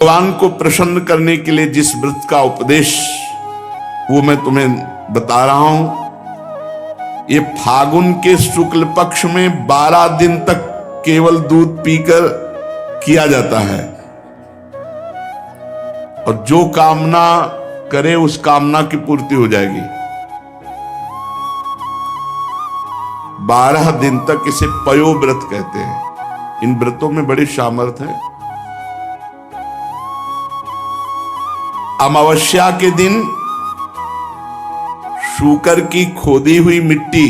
भगवान को प्रसन्न करने के लिए जिस व्रत का उपदेश वो मैं तुम्हें बता रहा हूं। ये फागुन के शुक्ल पक्ष में 12 दिन तक केवल दूध पीकर किया जाता है, और जो कामना करे उस कामना की पूर्ति हो जाएगी। 12 दिन तक इसे पयो व्रत कहते हैं। इन व्रतों में बड़ी सामर्थ्य है। अमावस्या के दिन शूकर की खोदी हुई मिट्टी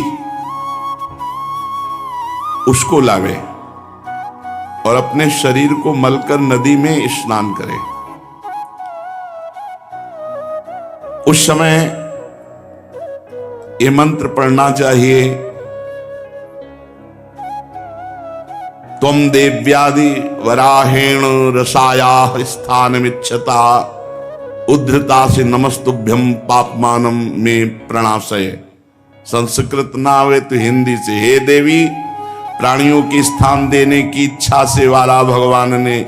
उसको लावे और अपने शरीर को मलकर नदी में स्नान करे। उस समय ये मंत्र पढ़ना चाहिए, त्वं देव्यादि वराहेण रसायाः स्थानमिच्छता उद्धृता से नमस्तुभ्यम पापमानम में प्रणाशय। संस्कृत ना आवे तो हिंदी से, हे देवी, प्राणियों की स्थान देने की इच्छा से वाला भगवान ने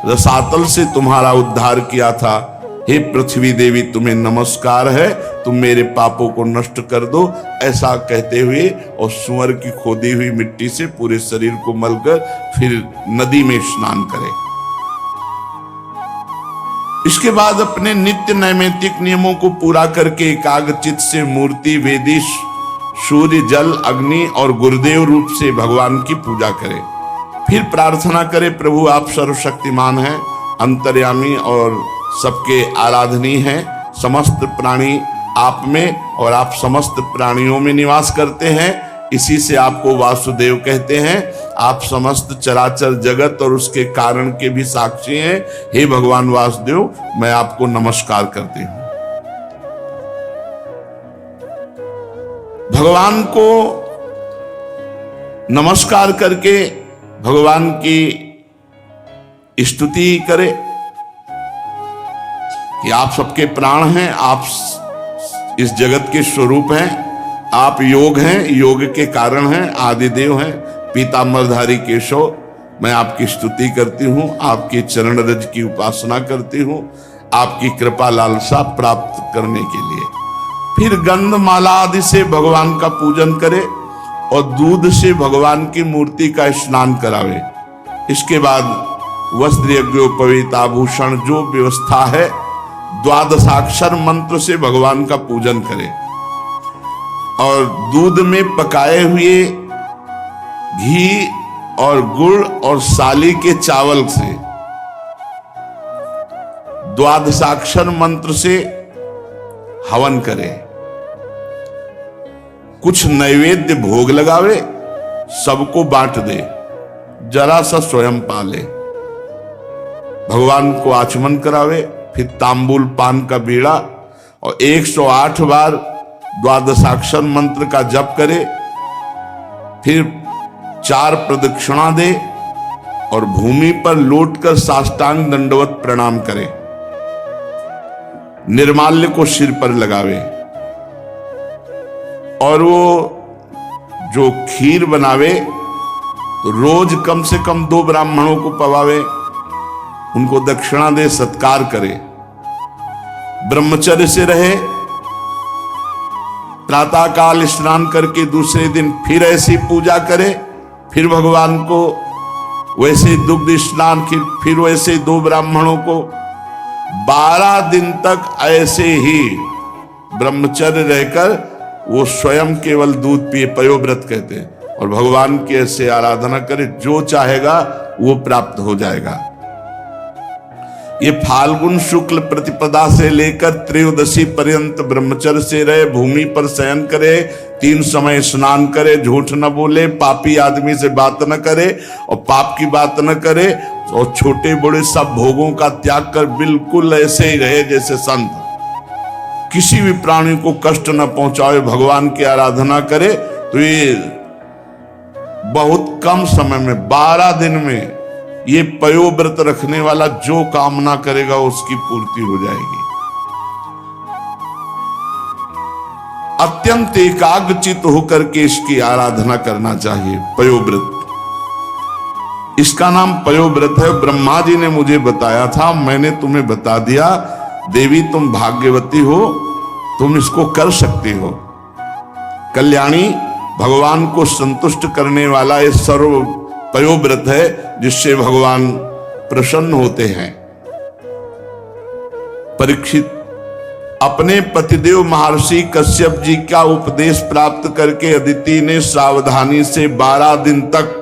रसातल से तुम्हारा उद्धार किया था। हे पृथ्वी देवी, तुम्हें नमस्कार है, तुम मेरे पापों को नष्ट कर दो। ऐसा कहते हुए और सुअर की खोदी हुई मिट्टी से पूरे शरीर को मलकर फिर नदी में स्नान करें। इसके बाद अपने नित्य नैमित्तिक नियमों को पूरा करके एकाग्रचित्त से मूर्ति, वेदी, सूर्य, जल, अग्नि और गुरुदेव रूप से भगवान की पूजा करें। फिर प्रार्थना करें, प्रभु आप सर्वशक्तिमान हैं, अंतर्यामी और सबके आराधनीय हैं। समस्त प्राणी आप में और आप समस्त प्राणियों में निवास करते हैं, इसी से आपको वासुदेव कहते हैं। आप समस्त चराचर जगत और उसके कारण के भी साक्षी हैं। हे भगवान वासुदेव, मैं आपको नमस्कार करती हूं। भगवान को नमस्कार करके भगवान की स्तुति करें कि आप सबके प्राण हैं, आप इस जगत के स्वरूप हैं, आप योग हैं, योग के कारण हैं, आदिदेव हैं, पीतांबरधारी केशव। मैं आपकी स्तुति करती हूँ, आपकी चरण रज की उपासना करती हूँ, आपकी कृपा लालसा प्राप्त करने के लिए। फिर गंध माला आदि से भगवान का पूजन करे और दूध से भगवान की मूर्ति का स्नान करावे। इसके बाद वस्त्र, यज्ञोपवीत, आभूषण, जो व्यवस्था है, द्वादशाक्षर मंत्र से भगवान का पूजन करे और दूध में पकाए हुए घी और गुड़ और साली के चावल से द्वादशाक्षर मंत्र से हवन करे। कुछ नैवेद्य भोग लगावे, सबको बांट दे, जरा सा स्वयं पाले। भगवान को आचमन करावे, फिर तांबूल पान का बीड़ा और 108 बार द्वादशाक्षर मंत्र का जप करे। फिर 4 प्रदक्षिणा दे और भूमि पर लौटकर साष्टांग दंडवत प्रणाम करे। निर्माल्य को सिर पर लगावे और वो जो खीर बनावे तो रोज कम से कम 2 ब्राह्मणों को पवावे, उनको दक्षिणा दे, सत्कार करे। ब्रह्मचर्य से रहे, प्रातः काल स्नान करके दूसरे दिन फिर ऐसी पूजा करे। फिर भगवान को वैसे दुग्ध स्नान, फिर वैसे 2 ब्राह्मणों को। 12 दिन तक ऐसे ही ब्रह्मचर्य रहकर वो स्वयं केवल दूध पिए, पयोव्रत कहते हैं, और भगवान की ऐसे आराधना करे, जो चाहेगा वो प्राप्त हो जाएगा। ये फाल्गुन शुक्ल प्रतिपदा से लेकर त्रयोदशी पर्यंत ब्रह्मचर्य से रहे, भूमि पर शयन करे, 3 समय स्नान करे, झूठ न बोले, पापी आदमी से बात न करे और पाप की बात न करे, और छोटे बड़े सब भोगों का त्याग कर बिल्कुल ऐसे ही रहे जैसे संत। किसी भी प्राणी को कष्ट न पहुंचाए, भगवान की आराधना करे, तो ये बहुत कम समय में 12 दिन में ये पयोव्रत रखने वाला जो कामना करेगा उसकी पूर्ति हो जाएगी। अत्यंत एकाग्रचित होकर के इसकी आराधना करना चाहिए। पयोव्रत इसका नाम पयोव्रत है। ब्रह्मा जी ने मुझे बताया था, मैंने तुम्हें बता दिया। देवी तुम भाग्यवती हो, तुम इसको कर सकती हो। कल्याणी भगवान को संतुष्ट करने वाला ये सर्व पयोव्रत है, जिससे भगवान प्रसन्न होते हैं। परीक्षित अपने पतिदेव महर्षि कश्यप जी का उपदेश प्राप्त करके अदिति ने सावधानी से 12 दिन तक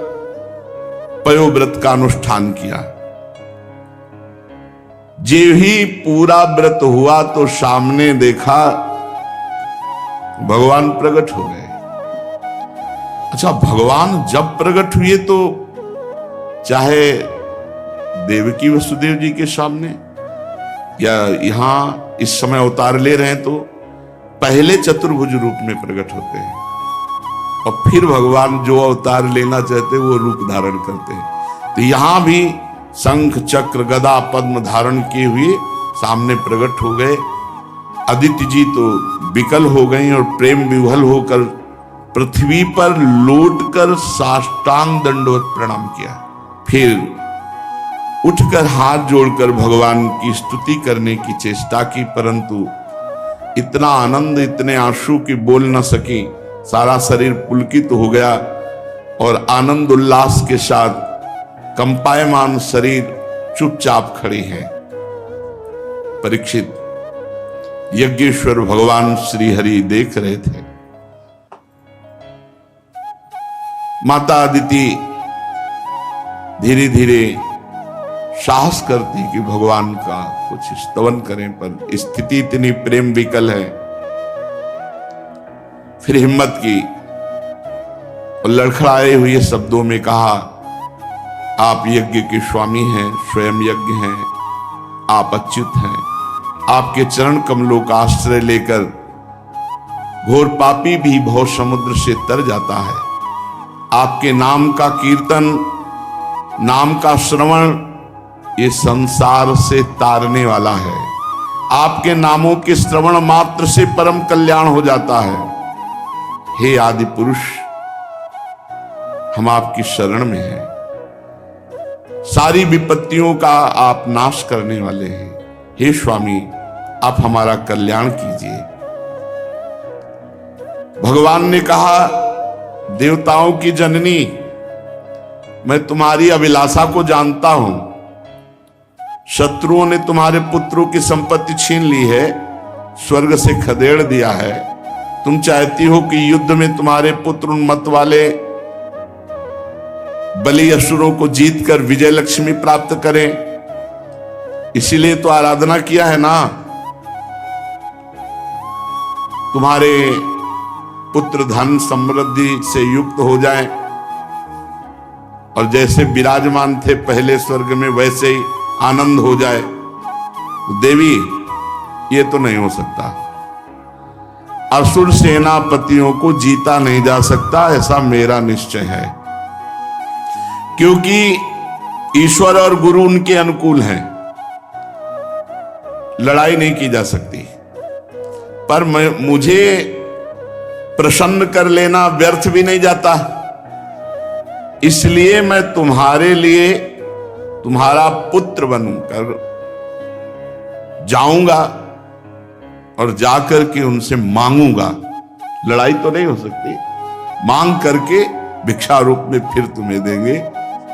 पयोव्रत का अनुष्ठान किया। जे ही पूरा व्रत हुआ तो सामने देखा भगवान प्रकट हो गए। अच्छा, भगवान जब प्रकट हुए तो चाहे देवकी वसुदेव जी के सामने या यहां इस समय अवतार ले रहे हैं, तो पहले चतुर्भुज रूप में प्रकट होते हैं और फिर भगवान जो अवतार लेना चाहते वो रूप धारण करते हैं। तो यहां भी शंख चक्र गदा पद्म धारण किए हुए सामने प्रकट हो गए। अदिति जी तो विकल हो गई और प्रेम विह्वल होकर पृथ्वी पर लौटकर साष्टांग दंडवत प्रणाम किया। फिर उठकर हाथ जोड़कर भगवान की स्तुति करने की चेष्टा की, परंतु इतना आनंद, इतने आंसू की बोल न सकी। सारा शरीर पुलकित हो गया और आनंद उल्लास के साथ कंपायमान शरीर चुपचाप खड़ी है। परीक्षित, यज्ञेश्वर भगवान श्री हरि देख रहे थे। माता अदिति धीरे धीरे साहस करती कि भगवान का कुछ स्तवन करें, पर स्थिति इतनी प्रेम विकल है। फिर हिम्मत की और लड़खड़ाए हुए शब्दों में कहा, आप यज्ञ के स्वामी हैं, स्वयं यज्ञ हैं, आप अच्युत हैं। आपके चरण कमलों का आश्रय लेकर घोर पापी भी भव समुद्र से तर जाता है। आपके नाम का कीर्तन, नाम का श्रवण ये संसार से तारने वाला है। आपके नामों के श्रवण मात्र से परम कल्याण हो जाता है। हे आदि पुरुष, हम आपकी शरण में हैं। सारी विपत्तियों का आप नाश करने वाले हैं। हे स्वामी, आप हमारा कल्याण कीजिए। भगवान ने कहा, देवताओं की जननी, मैं तुम्हारी अभिलाषा को जानता हूं। शत्रुओं ने तुम्हारे पुत्रों की संपत्ति छीन ली है, स्वर्ग से खदेड़ दिया है। तुम चाहती हो कि युद्ध में तुम्हारे पुत्र उन मत वाले बलि असुरों को जीतकर विजय लक्ष्मी प्राप्त करें, इसीलिए तो आराधना किया है ना। तुम्हारे पुत्र धन समृद्धि से युक्त हो जाएं और जैसे विराजमान थे पहले स्वर्ग में वैसे ही आनंद हो जाए। देवी, ये तो नहीं हो सकता। असुर सेनापतियों को जीता नहीं जा सकता, ऐसा मेरा निश्चय है, क्योंकि ईश्वर और गुरु उनके अनुकूल हैं। लड़ाई नहीं की जा सकती, पर मुझे प्रसन्न कर लेना व्यर्थ भी नहीं जाता। इसलिए मैं तुम्हारे लिए तुम्हारा पुत्र बनकर जाऊंगा और जाकर के उनसे मांगूंगा। लड़ाई तो नहीं हो सकती, मांग करके भिक्षा रूप में फिर तुम्हें देंगे।